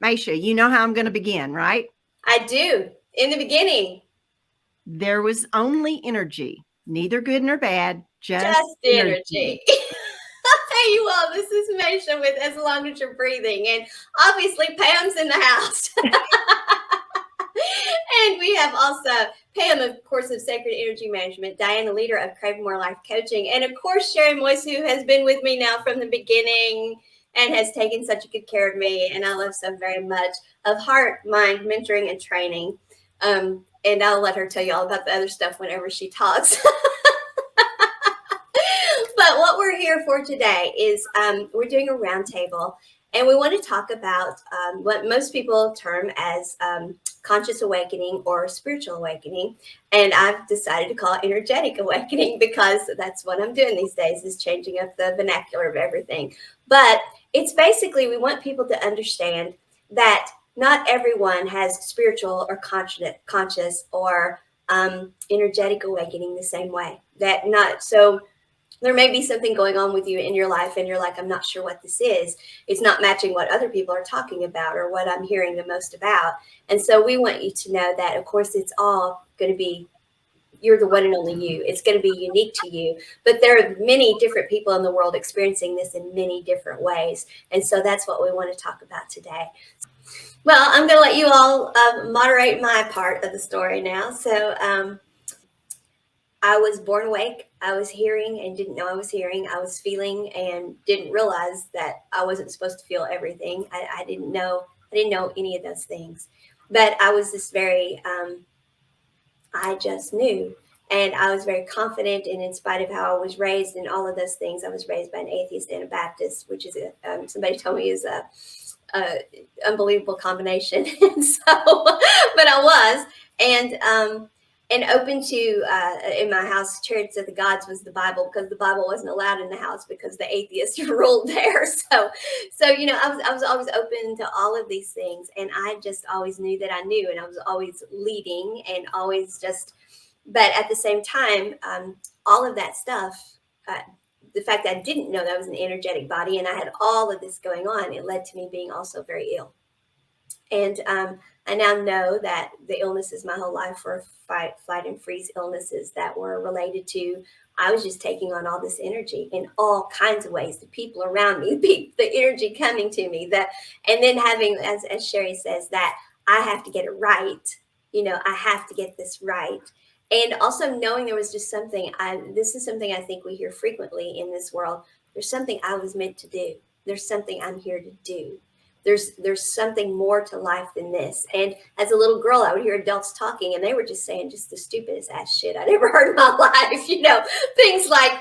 Maysha, you know how I'm going to begin, right? I do. In the beginning, There was only energy, neither good nor bad, just just energy. energy. Hey, you all, this is Maysha with As Long as You're Breathing. And obviously, Pam's in the house. And we have also Pam, of course, of Sacred Energy Management, Dianna, leader of Crave More Life Coaching, and of course, Sheri Moise, who has been with me now from the beginning and has taken such a good care of me, and I love so very much, of Heart, Mind, Mentoring, and Training. And I'll let her tell you all about the other stuff whenever she talks. But what we're here for today is we're doing a roundtable, and we want to talk about what most people term as conscious awakening or spiritual awakening. And I've decided to call it energetic awakening because that's what I'm doing these days, is changing up the vernacular of everything. But it's basically, we want people to understand that not everyone has spiritual or conscious or energetic awakening the same way. That not so there may be something going on with you in your life and you're like, I'm not sure what this is. It's not matching what other people are talking about or what I'm hearing the most about. And so we want you to know that, of course, it's all going to be, you're the one and only you. It's going to be unique to you. But there are many different people in the world experiencing this in many different ways. And so that's what we want to talk about today. Well, I'm going to let you all moderate my part of the story now. So, I was born awake. I was hearing and didn't know I was hearing. I was feeling and didn't realize that I wasn't supposed to feel everything. I didn't know. I didn't know any of those things, but I was this very. I just knew, and I was very confident. And in spite of how I was raised and all of those things, I was raised by an atheist and a Baptist, which is somebody told me is a unbelievable combination. And so, but I was, and open to in my house, chariots of the gods was the Bible, because the Bible wasn't allowed in the house because the atheists ruled there. So I was always open to all of these things, and I just always knew that I knew, and I was always leading and always just. But at the same time, all of that stuff. The fact that I didn't know that I was an energetic body and I had all of this going on, it led to me being also very ill. And I now know that the illnesses my whole life were flight, and freeze illnesses that were related to. I was just taking on all this energy in all kinds of ways. The people around me, the energy coming to me, and then having, as Sheri says, that I have to get it right. I have to get this right. And also knowing there was just something. This is something I think we hear frequently in this world. There's something I was meant to do. There's something I'm here to do. There's something more to life than this. And as a little girl, I would hear adults talking, and they were just saying just the stupidest ass shit I'd ever heard in my life. Things like,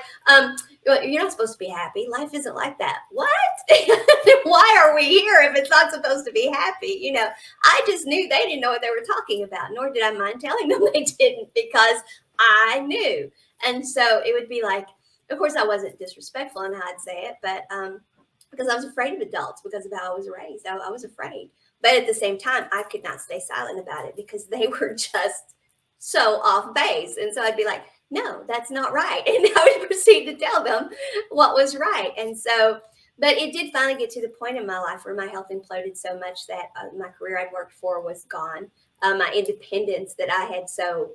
"You're not supposed to be happy. Life isn't like that." What? Why are we here if it's not supposed to be happy? I just knew they didn't know what they were talking about, nor did I mind telling them they didn't, because I knew. And so it would be like, of course, I wasn't disrespectful in how I'd say it, but because I was afraid of adults because of how I was raised. I was afraid. But at the same time, I could not stay silent about it because they were just so off base. And so I'd be like, no, that's not right. And I would proceed to tell them what was right. And so, but it did finally get to the point in my life where my health imploded so much that my career I'd worked for was gone. My independence that I had so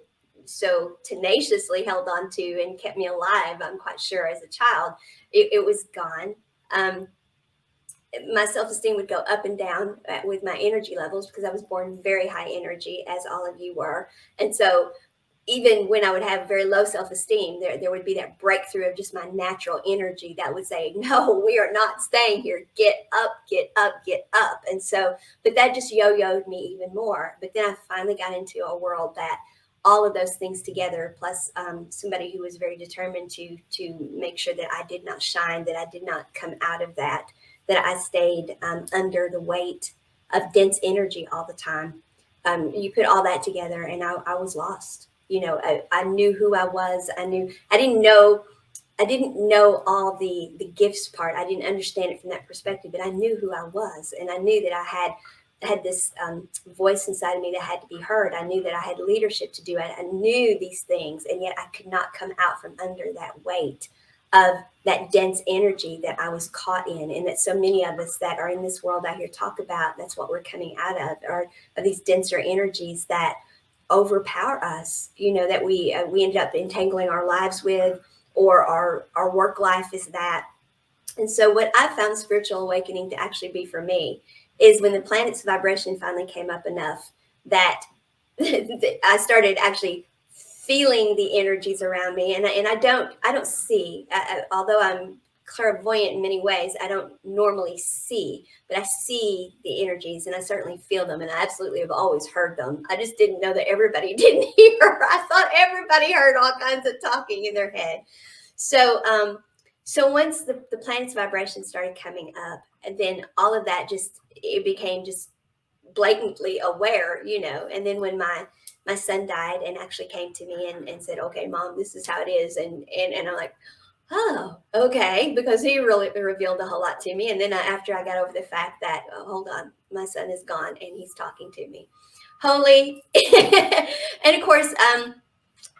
tenaciously held on to and kept me alive, I'm quite sure, as a child, it was gone. My self-esteem would go up and down with my energy levels because I was born very high energy, as all of you were. And so even when I would have very low self-esteem, there would be that breakthrough of just my natural energy that would say, no, we are not staying here. Get up, get up, get up. And so, but that just yo-yoed me even more. But then I finally got into a world that all of those things together, plus somebody who was very determined to make sure that I did not shine, that I did not come out of that I stayed under the weight of dense energy all the time. You put all that together, and I was lost. I knew who I was. I didn't know all the gifts part. I didn't understand it from that perspective, but I knew who I was, and I knew that I had this voice inside of me that had to be heard. I knew that I had leadership to do. I knew these things, and yet I could not come out from under that weight of that dense energy that I was caught in, and that so many of us that are in this world out here talk about. That's what we're coming out of, are these denser energies that overpower us, that we end up entangling our lives with, or our work life is that. And so what I found spiritual awakening to actually be for me is when the planet's vibration finally came up enough that I started actually feeling the energies around me. And I don't see, although I'm clairvoyant in many ways, I don't normally see, but I see the energies and I certainly feel them. And I absolutely have always heard them. I just didn't know that everybody didn't hear. I thought everybody heard all kinds of talking in their head. So once the planet's vibration started coming up, and then all of that it became just blatantly aware, and then when my son died and actually came to me and said, okay, Mom, this is how it is. And I'm like, oh, okay, because he really revealed a whole lot to me. And then after I got over the fact that, oh, hold on, my son is gone and he's talking to me. Holy. And of course,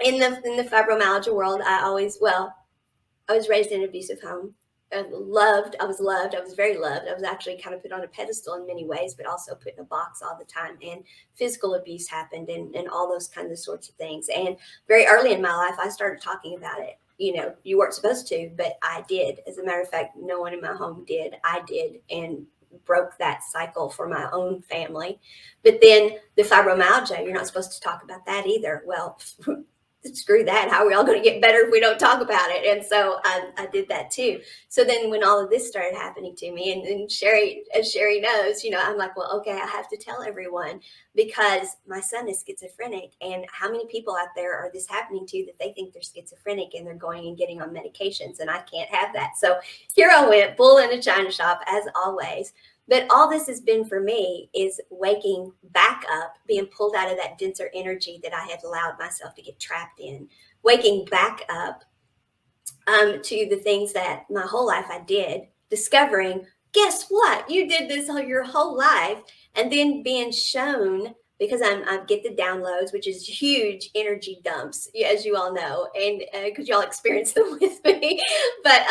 in the fibromyalgia world, I was raised in an abusive home. I was very loved. I was actually kind of put on a pedestal in many ways, but also put in a box all the time. And physical abuse happened and all those kinds of sorts of things. And very early in my life, I started talking about it. You weren't supposed to, but I did. As a matter of fact, no one in my home did. I did, and broke that cycle for my own family. But then the fibromyalgia, you're not supposed to talk about that either. Well, screw that. How are we all going to get better if we don't talk about it? And so I did that too. So then when all of this started happening to me, and Sheri, as Sheri knows, I'm like, well, okay, I have to tell everyone because my son is schizophrenic. And how many people out there are this happening to that they think they're schizophrenic and they're going and getting on medications, and I can't have that. So here I went, bull in a china shop as always. But all this has been for me is waking back up, being pulled out of that denser energy that I had allowed myself to get trapped in, waking back up to the things that my whole life I did, discovering, guess what? You did this your whole life, and then being shown, because I get the downloads, which is huge energy dumps, as you all know, and because y'all experience them with me, but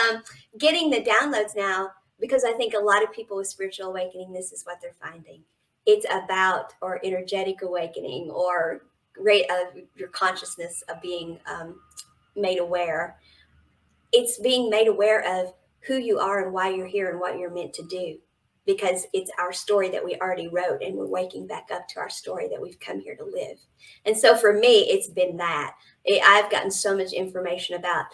getting the downloads now, because I think a lot of people with spiritual awakening, this is what they're finding. It's about, or energetic awakening, or your consciousness of being made aware. It's being made aware of who you are and why you're here and what you're meant to do, because it's our story that we already wrote, and we're waking back up to our story that we've come here to live. And so for me, it's been that. I've gotten so much information about,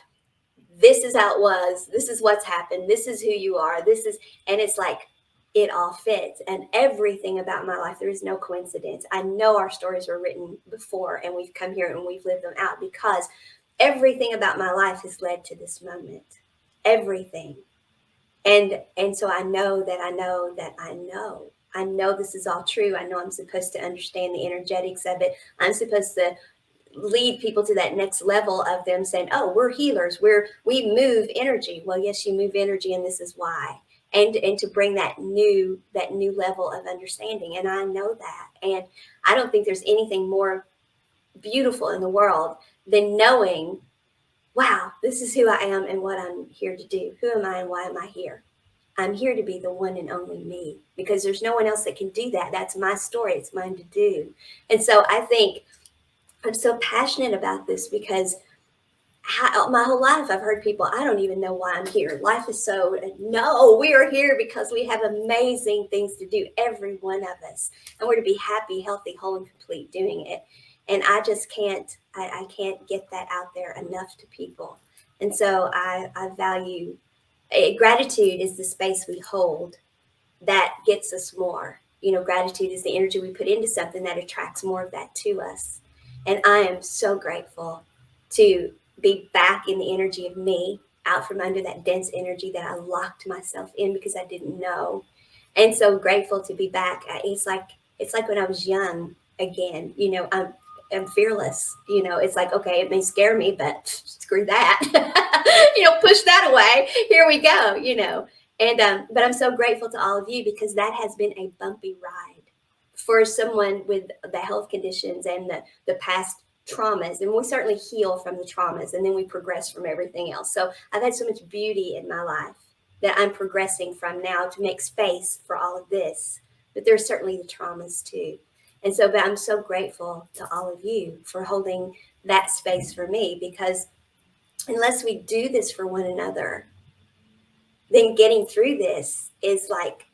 this is how it was, this is what's happened, this is who you are, and it's like, it all fits. And everything about my life, there is no coincidence. I know our stories were written before, and we've come here and we've lived them out, because everything about my life has led to this moment. Everything. And so I know this is all true. I know I'm supposed to understand the energetics of it. I'm supposed to lead people to that next level of them saying, oh, we're healers, we move energy. Well, yes, you move energy, and this is why. And to bring that new level of understanding. And I know that. And I don't think there's anything more beautiful in the world than knowing, wow, this is who I am and what I'm here to do. Who am I and why am I here? I'm here to be the one and only me, because there's no one else that can do that. That's my story. It's mine to do. And so I think I'm so passionate about this, because my whole life I've heard people, I don't even know why I'm here. Life is no, we are here because we have amazing things to do, every one of us. And we're to be happy, healthy, whole, and complete doing it. And I just can't, I can't get that out there enough to people. And so I value, gratitude is the space we hold that gets us more. Gratitude is the energy we put into something that attracts more of that to us. And I am so grateful to be back in the energy of me, out from under that dense energy that I locked myself in because I didn't know. And so grateful to be back. It's like when I was young again. I'm fearless. It's like, okay, it may scare me, but screw that. Push that away. Here we go. And but I'm so grateful to all of you, because that has been a bumpy ride for someone with the health conditions and the past traumas, and we certainly heal from the traumas, and then we progress from everything else. So I've had so much beauty in my life that I'm progressing from now to make space for all of this. But there's certainly the traumas too. And so, but I'm so grateful to all of you for holding that space for me, because unless we do this for one another, then getting through this is like,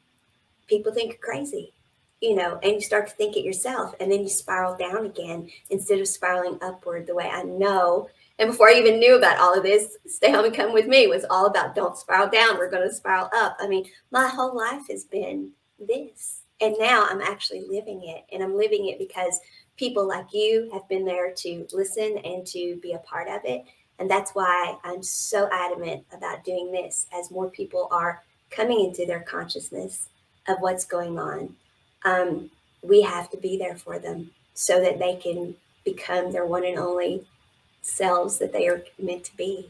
people think you're crazy, and you start to think it yourself, and then you spiral down again instead of spiraling upward the way I know. And before I even knew about all of this, Stay Home and Come With Me was all about, don't spiral down, we're going to spiral up. I mean, my whole life has been this. And now I'm actually living it. And I'm living it because people like you have been there to listen and to be a part of it. And that's why I'm so adamant about doing this, as more people are coming into their consciousness of what's going on. We have to be there for them so that they can become their one and only selves that they are meant to be.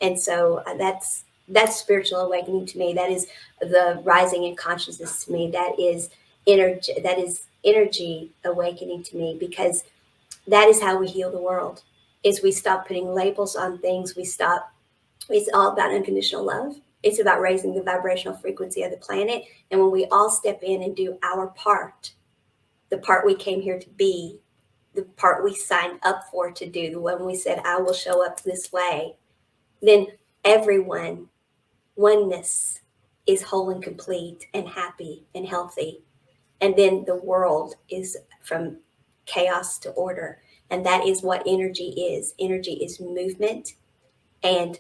And so that's spiritual awakening to me. That is the rising in consciousness to me. That is energy. That is energy awakening to me, because that is how we heal the world. Is we stop putting labels on things. It's all about unconditional love. It's about raising the vibrational frequency of the planet. And when we all step in and do our part, the part we came here to be, the part we signed up for to do, the one we said, I will show up this way, then everyone, oneness, is whole and complete and happy and healthy. And then the world is from chaos to order. And that is what energy is. Energy is movement. And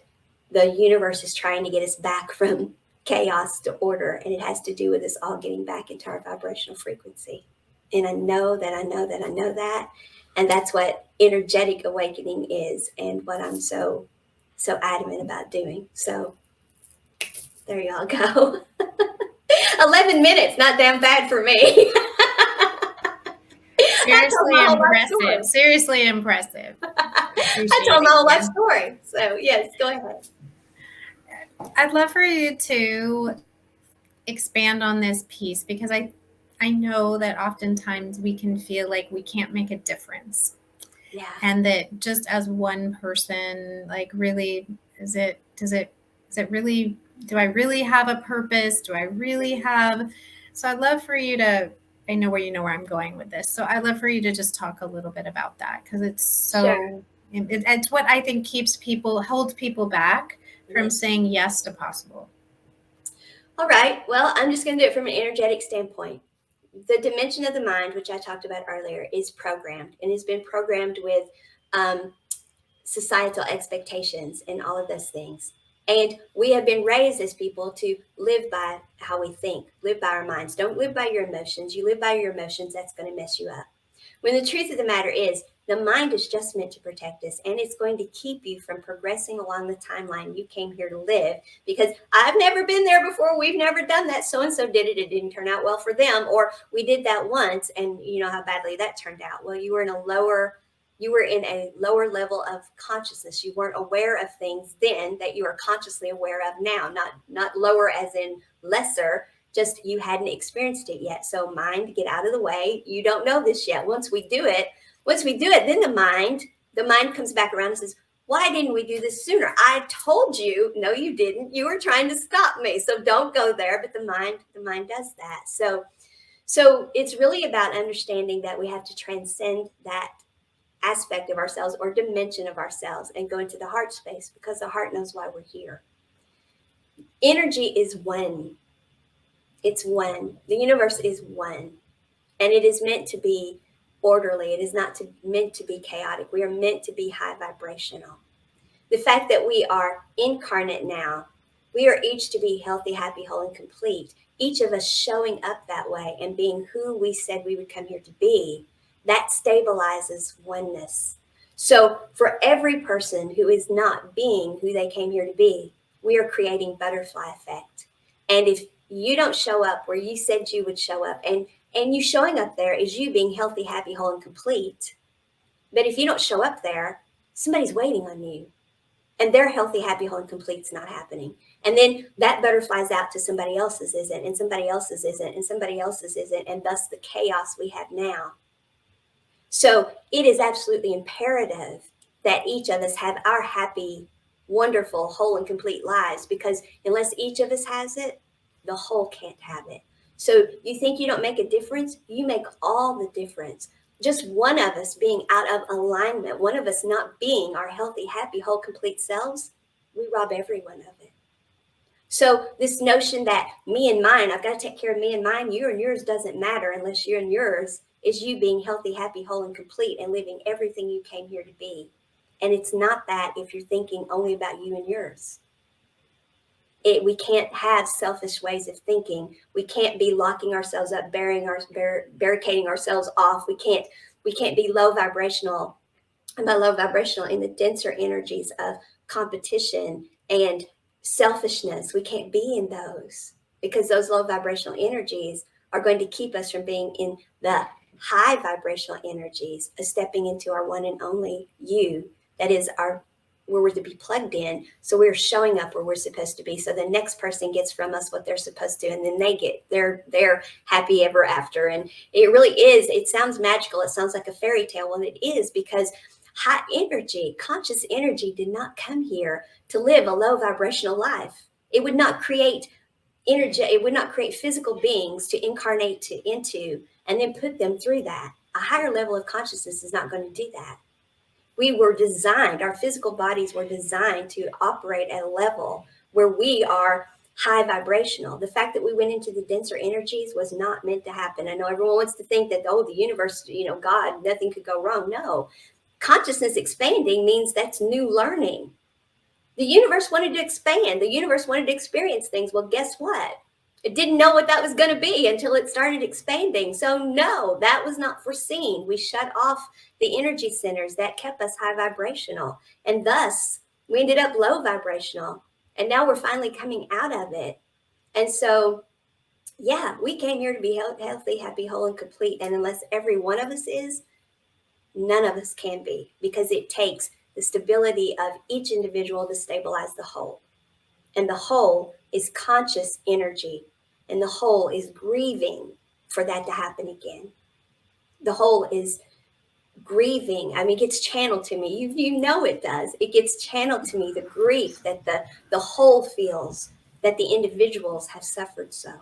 the universe is trying to get us back from chaos to order. And it has to do with us all getting back into our vibrational frequency. And I know that I know that I know that. And that's what energetic awakening is, and what I'm so adamant about doing. So there y'all go. 11 minutes, not damn bad for me. Seriously impressive. Seriously impressive. I told my whole life story. So yes, go ahead. I'd love for you to expand on this piece, because I know that oftentimes we can feel like we can't make a difference. Yeah. And that just as one person, like, really, do I really have a purpose? So I'd love for you to, I know where I'm going with this. So I'd love for you to just talk a little bit about that, because it's so, sure. It's what I think holds people back from saying yes to possible. All right. Well, I'm just going to do it from an energetic standpoint. The dimension of the mind, which I talked about earlier, is programmed, and has been programmed with societal expectations and all of those things. And we have been raised as people to live by how we think, live by our minds. Don't live by your emotions. You live by your emotions, that's going to mess you up. When the truth of the matter is, the mind is just meant to protect us, and it's going to keep you from progressing along the timeline you came here to live, because I've never been there before. We've never done that. So-and-so did it. It didn't turn out well for them. Or we did that once, and you know how badly that turned out. Well, you were in a lower level of consciousness. You weren't aware of things then that you are consciously aware of now. Not lower as in lesser, just you hadn't experienced it yet. So mind, get out of the way. You don't know this yet. Once we do it, then the mind comes back around and says, why didn't we do this sooner? I told you. No, you didn't. You were trying to stop me. So don't go there. But the mind does that. So it's really about understanding that we have to transcend that aspect of ourselves or dimension of ourselves and go into the heart space, because the heart knows why we're here. Energy is one. It's one. The universe is one. And it is meant to be orderly. It is not meant to be chaotic. We are meant to be high vibrational. The fact that we are incarnate now, we are each to be healthy, happy, whole, and complete. Each of us showing up that way and being who we said we would come here to be, that stabilizes oneness. So for every person who is not being who they came here to be, we are creating butterfly effect. And if you don't show up where you said you would show up, and you showing up there is you being healthy, happy, whole, and complete. But if you don't show up there, somebody's waiting on you. And their healthy, happy, whole, and complete's not happening. And then that butterflies out to somebody else's isn't, and somebody else's isn't, and somebody else's isn't, and thus the chaos we have now. So it is absolutely imperative that each of us have our happy, wonderful, whole, and complete lives, because unless each of us has it, the whole can't have it. So you think you don't make a difference? You make all the difference. Just one of us being out of alignment, one of us not being our healthy, happy, whole, complete selves, we rob everyone of it. So this notion that me and mine, I've got to take care of me and mine, you and yours doesn't matter unless you and yours is you being healthy, happy, whole, and complete and living everything you came here to be. And it's not that if you're thinking only about you and yours. We can't have selfish ways of thinking. We can't be locking ourselves up, barricading ourselves off. We can't be low vibrational. And by low vibrational, in the denser energies of competition and selfishness, we can't be in those, because those low vibrational energies are going to keep us from being in the high vibrational energies of stepping into our one and only you. That is where we're to be plugged in. So we're showing up where we're supposed to be. So the next person gets from us what they're supposed to, and then they get their happy ever after. And it really is. It sounds magical. It sounds like a fairy tale. Well, it is, because high energy, conscious energy did not come here to live a low vibrational life. It would not create energy. It would not create physical beings to incarnate into and then put them through that. A higher level of consciousness is not going to do that. We were designed, our physical bodies were designed to operate at a level where we are high vibrational. The fact that we went into the denser energies was not meant to happen. I know everyone wants to think that, oh, the universe, God, nothing could go wrong. No. Consciousness expanding means that's new learning. The universe wanted to expand. The universe wanted to experience things. Well, guess what? It didn't know what that was going to be until it started expanding. So no, that was not foreseen. We shut off the energy centers that kept us high vibrational. And thus we ended up low vibrational. And now we're finally coming out of it. And so, yeah, we came here to be healthy, happy, whole, and complete. And unless every one of us is, none of us can be, because it takes the stability of each individual to stabilize the whole. And the whole is conscious energy. And the whole is grieving for that to happen again. The whole is grieving. I mean, it gets channeled to me. You know it does. It gets channeled to me, the grief that the whole feels, that the individuals have suffered so.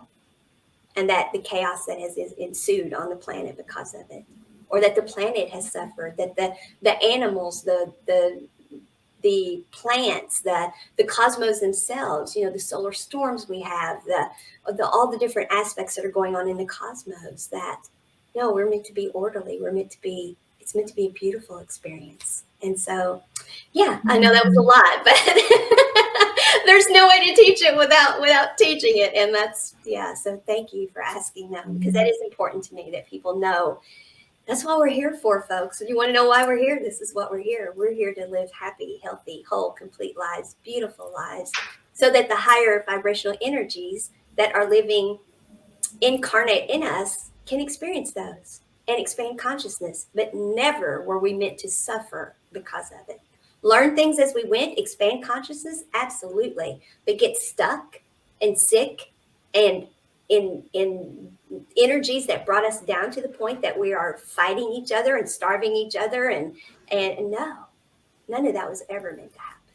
And that the chaos that has ensued on the planet because of it. Or that the planet has suffered, that the animals, the plants, the cosmos themselves, the solar storms we have, all the different aspects that are going on in the cosmos, that no, we're meant to be orderly. It's meant to be a beautiful experience. And so, yeah, I know that was a lot, but there's no way to teach it without teaching it. And so thank you for asking that, because that is important to me, that people know. That's what we're here for, folks. If you want to know why we're here, this is what we're here. We're here to live happy, healthy, whole, complete lives, beautiful lives, so that the higher vibrational energies that are living incarnate in us can experience those and expand consciousness. But never were we meant to suffer because of it. Learn things as we went, expand consciousness, absolutely. But get stuck and sick and in energies that brought us down to the point that we are fighting each other and starving each other, and no, none of that was ever meant to happen.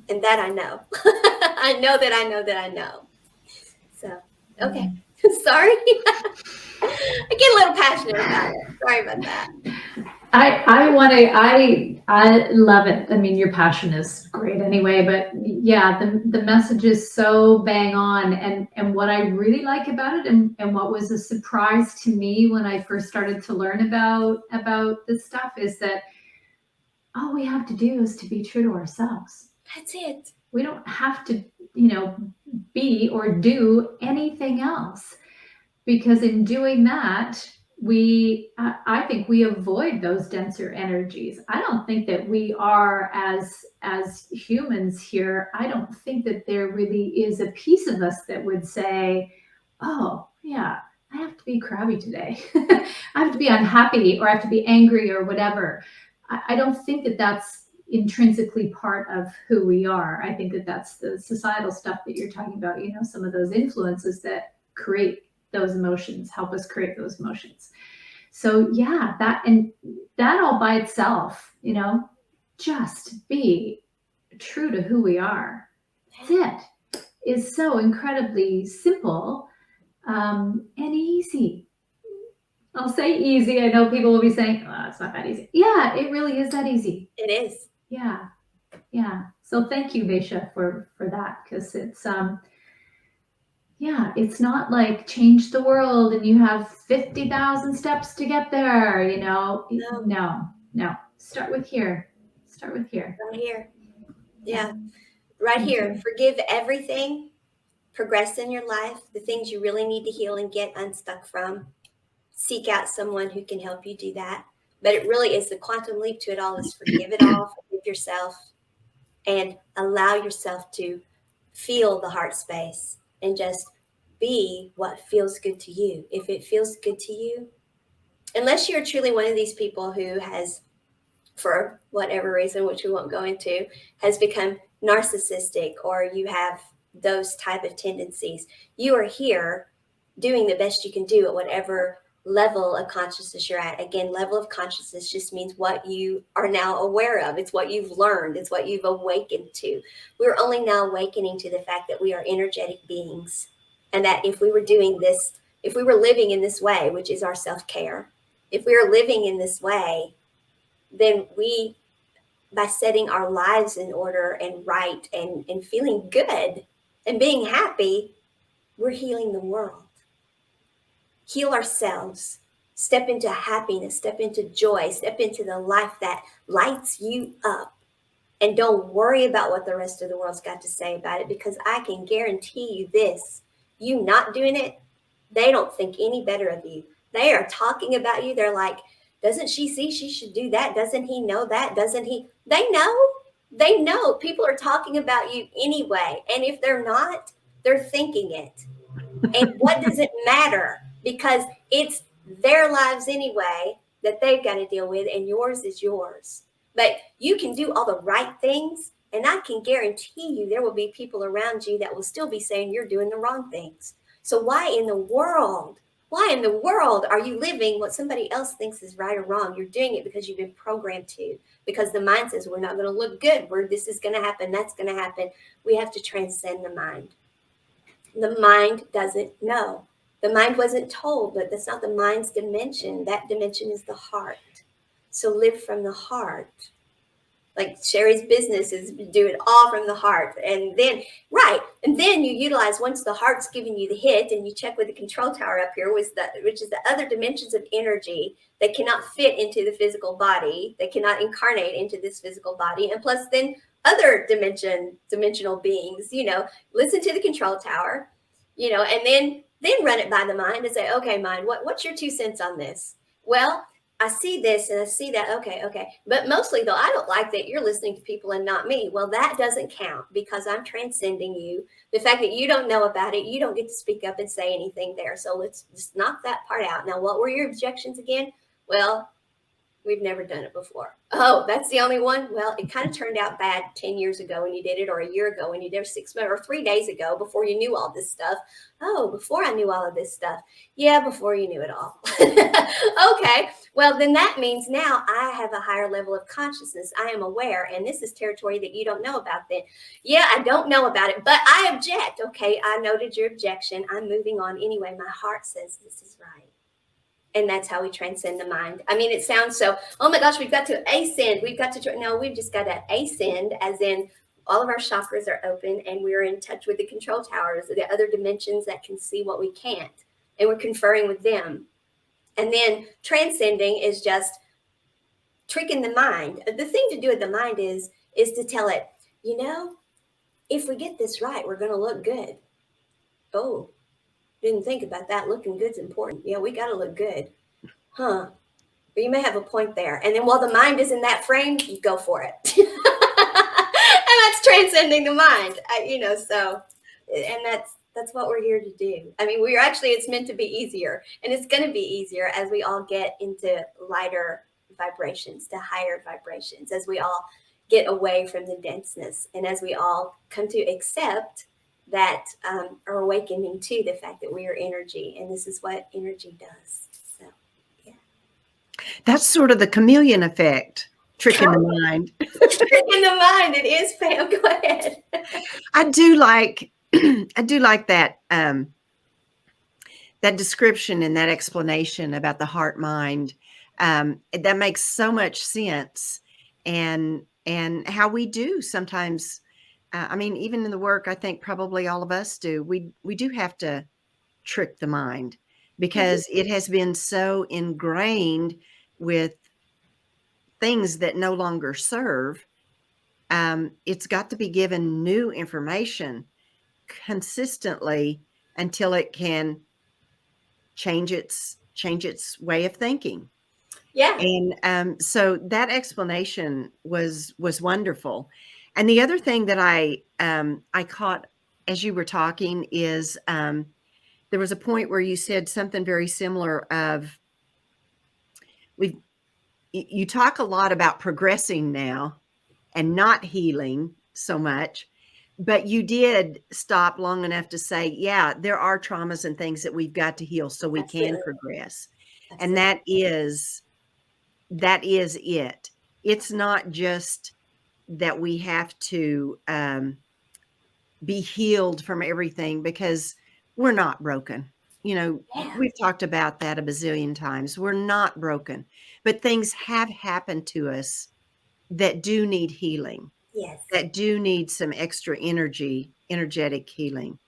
And that I know. I know that I know that I know. So, okay. Sorry. I get a little passionate about it. Sorry about that. I love it. I mean, your passion is great anyway, but yeah, the message is so bang on. And what I really like about it, and what was a surprise to me when I first started to learn about this stuff, is that all we have to do is to be true to ourselves. That's it. We don't have to, be or do anything else, because in doing that, I think we avoid those denser energies. I don't think that we are, as humans here, I don't think that there really is a piece of us that would say, oh yeah, I have to be crabby today. I have to be unhappy, or I have to be angry, or whatever. I don't think that that's intrinsically part of who we are. I think that that's the societal stuff that you're talking about, some of those influences that create those emotions, help us create those emotions. So yeah, that all by itself, just be true to who we are. That's it. Is so incredibly simple and easy. I'll say easy. I know people will be saying, oh, it's not that easy. Yeah, it really is that easy. It is. Yeah. Yeah. So thank you, Maysha, for that, because it's it's not like change the world and you have 50,000 steps to get there, No. Start with here. Right here. Yeah. Right Thank here. you. Forgive everything. Progress in your life. The things you really need to heal and get unstuck from. Seek out someone who can help you do that. But it really is the quantum leap to it all is forgive it all, forgive yourself, and allow yourself to feel the heart space and just be what feels good to you. If it feels good to you, unless you're truly one of these people who has, for whatever reason, which we won't go into, has become narcissistic, or you have those type of tendencies, you are here doing the best you can do at whatever level of consciousness you're at. Again, level of consciousness just means what you are now aware of. It's what you've learned. It's what you've awakened to. We're only now awakening to the fact that we are energetic beings, and that if we were doing this, if we were living in this way, which is our self-care, if we are living in this way, then we, by setting our lives in order and right and feeling good and being happy, we're healing the world. Heal ourselves, step into happiness, step into joy, step into the life that lights you up. And don't worry about what the rest of the world's got to say about it, because I can guarantee you this, you not doing it, they don't think any better of you. They are talking about you. They're like, doesn't she see she should do that? Doesn't he know that? Doesn't he? They know people are talking about you anyway. And if they're not, they're thinking it. And what does it matter? Because it's their lives anyway that they've got to deal with, and yours is yours. But you can do all the right things, and I can guarantee you there will be people around you that will still be saying you're doing the wrong things. So why in the world are you living what somebody else thinks is right or wrong? You're doing it because you've been programmed to, because the mind says we're not going to look good, this is going to happen, that's going to happen. We have to transcend the mind. The mind doesn't know. The mind wasn't told, but that's not the mind's dimension. That dimension is the heart. So live from the heart. Like Sheri's business is do it all from the heart. And then you utilize, once the heart's giving you the hit, and you check with the control tower up here, which is the other dimensions of energy that cannot fit into the physical body, that cannot incarnate into this physical body. And plus then other dimensional beings, listen to the control tower, and then run it by the mind and say, okay, mind, what's your 2 cents on this? Well, I see this and I see that. Okay. But mostly though, I don't like that you're listening to people and not me. Well, that doesn't count, because I'm transcending you. The fact that you don't know about it, you don't get to speak up and say anything there. So let's just knock that part out. Now, what were your objections again? Well, we've never done it before. Oh, that's the only one? Well, it kind of turned out bad 10 years ago when you did it, or a year ago when you did it, 6 months or 3 days ago before you knew all this stuff. Oh, before I knew all of this stuff. Yeah, before you knew it all. Okay, well, then that means now I have a higher level of consciousness. I am aware, and this is territory that you don't know about then. Yeah, I don't know about it, but I object. Okay, I noted your objection. I'm moving on anyway. My heart says this is right. And that's how we transcend the mind. I mean, it sounds so, oh my gosh, we've got to ascend. We've just got to ascend, as in all of our chakras are open and we're in touch with the control towers, the other dimensions that can see what we can't. And we're conferring with them. And then transcending is just tricking the mind. The thing to do with the mind is to tell it, if we get this right, we're going to look good. Oh, didn't think about that. Looking good's important. Yeah, we got to look good. Huh. But you may have a point there. And then while the mind is in that frame, you go for it. And that's transcending the mind, and that's what we're here to do. I mean, it's meant to be easier, and it's going to be easier as we all get into lighter vibrations, to higher vibrations, as we all get away from the denseness, and as we all come to accept that are awakening to the fact that we are energy, and this is what energy does. So, yeah. That's sort of the chameleon effect, tricking the mind. Tricking the mind. It is, Pam. Go ahead. I do like that that description and that explanation about the heart mind. That makes so much sense, and how we do sometimes. I mean, even in the work, I think probably all of us do. We do have to trick the mind because it has been so ingrained with things that no longer serve. It's got to be given new information consistently until it can change its way of thinking. Yeah. And so that explanation was wonderful. And the other thing that I caught as you were talking is there was a point where you said something very similar of you talk a lot about progressing now and not healing so much, but you did stop long enough to say, yeah, there are traumas and things that we've got to heal so we can progress. Absolutely. And that is it. It's not just that we have to be healed from everything, because we're not broken. We've talked about that a bazillion times. We're not broken, but things have happened to us that do need healing. Yes. That do need some extra energetic healing.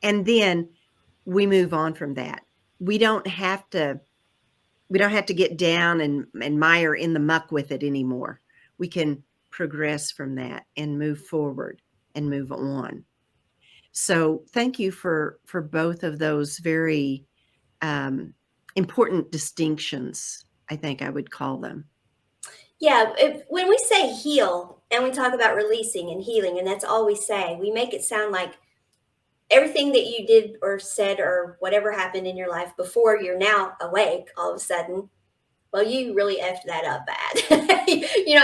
And then we move on from that. We don't have to get down and mire in the muck with it anymore. We can progress from that and move forward and move on. So thank you for both of those very important distinctions, I think I would call them. Yeah, when we say heal and we talk about releasing and healing, and that's all we say, we make it sound like everything that you did or said or whatever happened in your life before you're now awake all of a sudden, well, you really effed that up bad.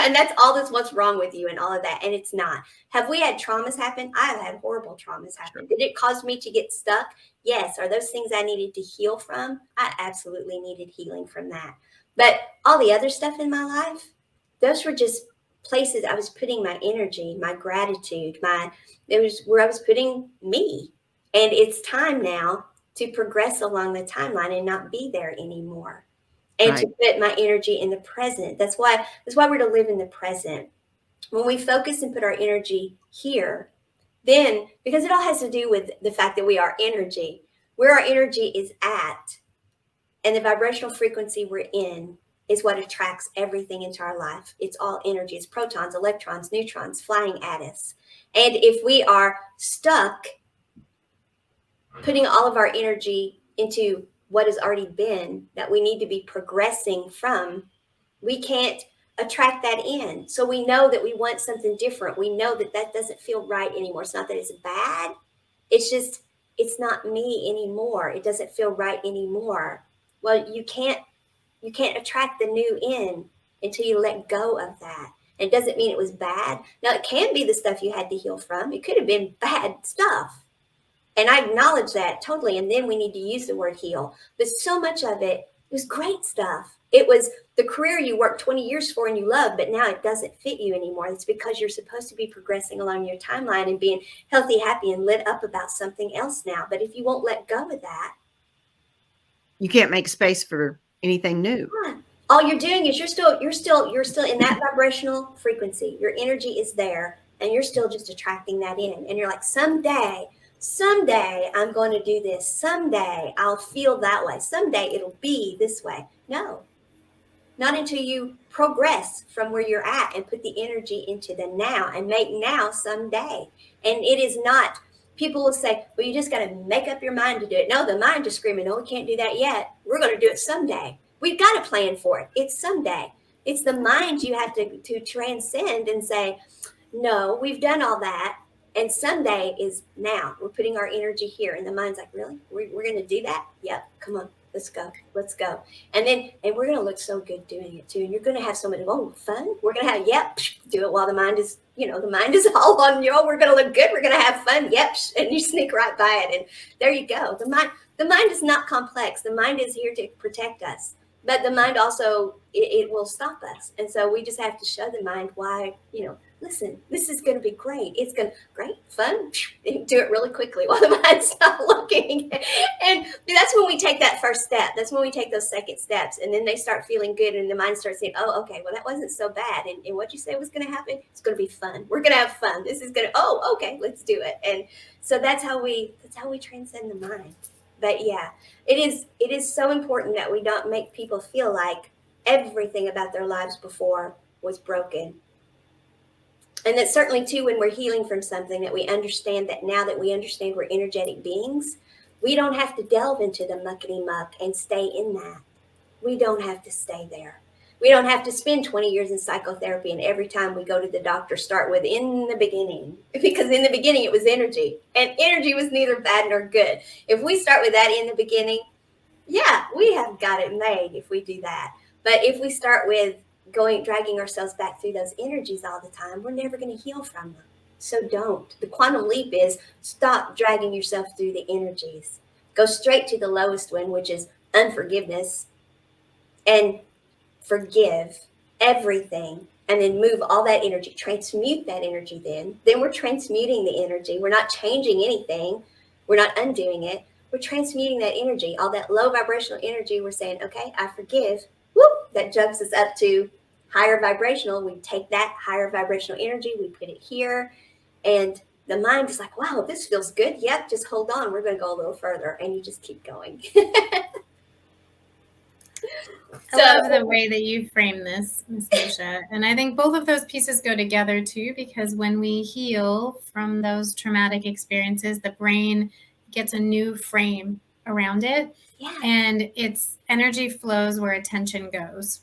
And that's what's wrong with you and all of that. And it's not. Have we had traumas happen? I have had horrible traumas happen. Sure. Did it cause me to get stuck? Yes. Are those things I needed to heal from? I absolutely needed healing from that. But all the other stuff in my life, those were just places I was putting my energy, my gratitude, it was where I was putting me. And it's time now to progress along the timeline and not be there anymore. And right. To put my energy in the present. That's why we're to live in the present. When we focus and put our energy here, then, because it all has to do with the fact that we are energy, where our energy is at, and the vibrational frequency we're in is what attracts everything into our life. It's all energy. It's protons, electrons, neutrons flying at us. And if we are stuck putting all of our energy into what has already been that we need to be progressing from, we can't attract that in. So we know that we want something different. We know that doesn't feel right anymore. It's not that it's bad. It's just, it's not me anymore. It doesn't feel right anymore. Well, you can't attract the new in until you let go of that. And it doesn't mean it was bad. Now, it can be the stuff you had to heal from. It could have been bad stuff. And I acknowledge that totally. And then we need to use the word heal. But so much of it was great stuff. It was the career you worked 20 years for and you love, but now it doesn't fit you anymore. It's because you're supposed to be progressing along your timeline and being healthy, happy, and lit up about something else now. But if you won't let go of that, you can't make space for anything new. Yeah. All you're doing is you're still in that vibrational frequency. Your energy is there, and you're still just attracting that in. And you're like, someday I'm going to do this. Someday I'll feel that way. Someday it'll be this way. No, not until you progress from where you're at and put the energy into the now and make now someday. And it is not, people will say, well, you just got to make up your mind to do it. No, the mind is screaming, no, we can't do that yet. We're going to do it someday. We've got to plan for it. It's someday. It's the mind you have to transcend and say, no, we've done all that. And someday is now. We're putting our energy here. And the mind's like, really? We're going to do that? Yep. Come on. Let's go. And we're going to look so good doing it too. And you're going to have so much, fun. We're going to have, do it while the mind is, the mind is all on you. We're going to look good. We're going to have fun. Yep. And you sneak right by it. And there you go. The mind is not complex. The mind is here to protect us. But the mind also, it will stop us. And so we just have to show the mind why, listen, this is going to be great. It's going to great, fun. Do it really quickly while the mind's not looking. And that's when we take that first step. That's when we take those second steps. And then they start feeling good. And the mind starts saying, oh, okay, well, that wasn't so bad. And what you say was going to happen, it's going to be fun. We're going to have fun. This is going to, oh, okay, let's do it. And so that's how we transcend the mind. But yeah, it is so important that we don't make people feel like everything about their lives before was broken. And that certainly too, when we're healing from something, that we understand that now that we understand we're energetic beings, we don't have to delve into the muckety muck and stay in that. We don't have to stay there. We don't have to spend 20 years in psychotherapy and every time we go to the doctor start with in the beginning, because in the beginning it was energy, and energy was neither bad nor good. If we start with that in the beginning, yeah, we have got it made if we do that. But if we start with dragging ourselves back through those energies all the time, we're never going to heal from them. So don't. The quantum leap is stop dragging yourself through the energies. Go straight to the lowest one, which is unforgiveness, and forgive everything, and then move all that energy, transmute that energy. Then we're transmuting the energy. We're not changing anything. We're not undoing it. We're transmuting that energy, all that low vibrational energy. We're saying, okay, I forgive. Whoop, that jumps us up to higher vibrational. We take that higher vibrational energy, we put it here, and the mind is like, wow, this feels good. Yep, just hold on. We're going to go a little further, and you just keep going. I love the way that you frame this, Miss Maysha. And I think both of those pieces go together too, because when we heal from those traumatic experiences, the brain gets a new frame around it. Yeah. And its energy flows where attention goes.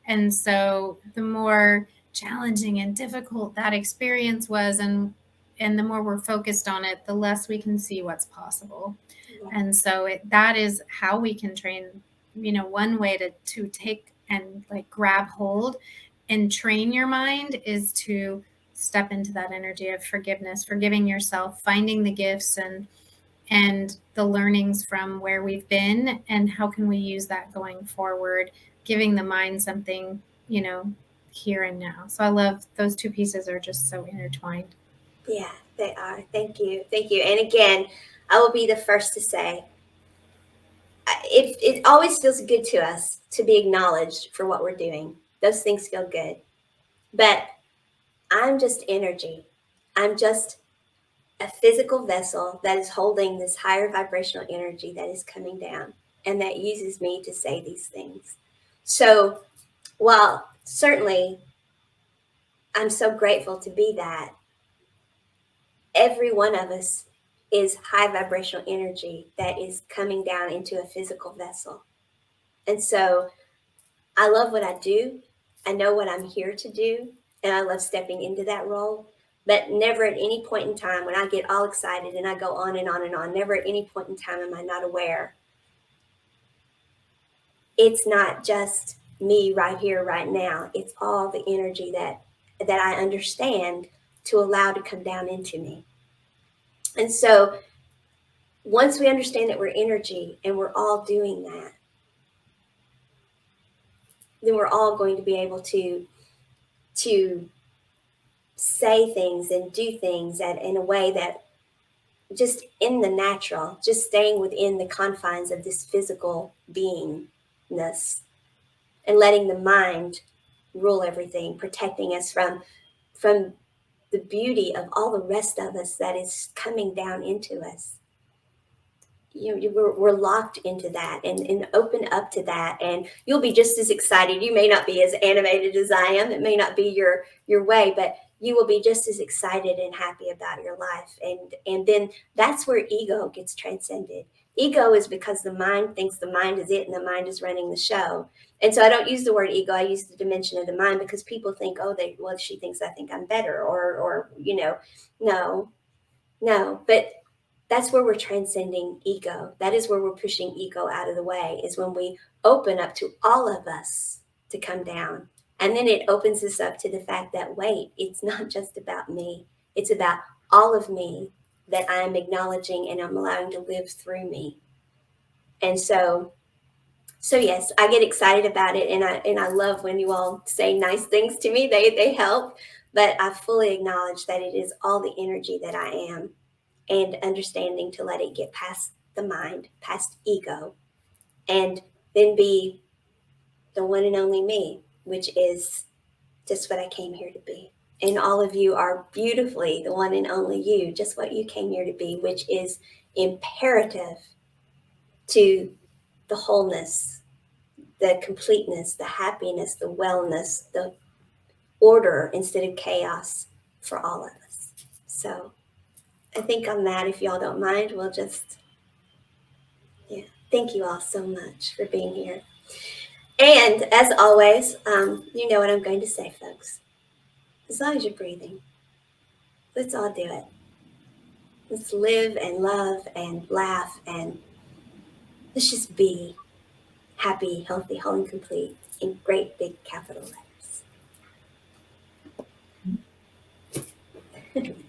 And so the more challenging and difficult that experience was, and the more we're focused on it, the less we can see what's possible. Yeah. And so that is how we can train. One way to take and like grab hold and train your mind is to step into that energy of forgiveness, forgiving yourself, finding the gifts and the learnings from where we've been, and how can we use that going forward, giving the mind something, here and now. So I love those two pieces are just so intertwined. Yeah, they are. Thank you. And again, I will be the first to say, it always feels good to us to be acknowledged for what we're doing. Those things feel good. But I'm just energy. I'm just a physical vessel that is holding this higher vibrational energy that is coming down and that uses me to say these things. So while certainly I'm so grateful to be that, every one of us is high vibrational energy that is coming down into a physical vessel. And so I love what I do. I know what I'm here to do, and I love stepping into that role. But never at any point in time when I get all excited and I go on and on and on, never at any point in time am I not aware. It's not just me right here, right now. It's all the energy that I understand to allow to come down into me. And so once we understand that we're energy and we're all doing that, then we're all going to be able to say things and do things that in a way that just in the natural, just staying within the confines of this physical beingness and letting the mind rule everything, protecting us from the beauty of all the rest of us that is coming down into us. We're locked into that and open up to that, and you'll be just as excited. You may not be as animated as I am. It may not be your way, but you will be just as excited and happy about your life. And then that's where ego gets transcended. Ego is because the mind thinks the mind is it and the mind is running the show. And so I don't use the word ego. I use the dimension of the mind because people think, she thinks I think I'm better or no. But that's where we're transcending ego. That is where we're pushing ego out of the way, is when we open up to all of us to come down. And then it opens us up to the fact that, wait, it's not just about me. It's about all of me that I'm acknowledging and I'm allowing to live through me. And so So yes, I get excited about it, and I love when you all say nice things to me. They help, but I fully acknowledge that it is all the energy that I am, and understanding to let it get past the mind, past ego, and then be the one and only me, which is just what I came here to be. And all of you are beautifully the one and only you, just what you came here to be, which is imperative to the wholeness, the completeness, the happiness, the wellness, the order instead of chaos for all of us. So I think on that, if y'all don't mind, we'll just, yeah, thank you all so much for being here. And as always, you know what I'm going to say, folks. As long as you're breathing, let's all do it. Let's live and love and laugh, and let's just be happy, healthy, whole, and complete in great big capital letters.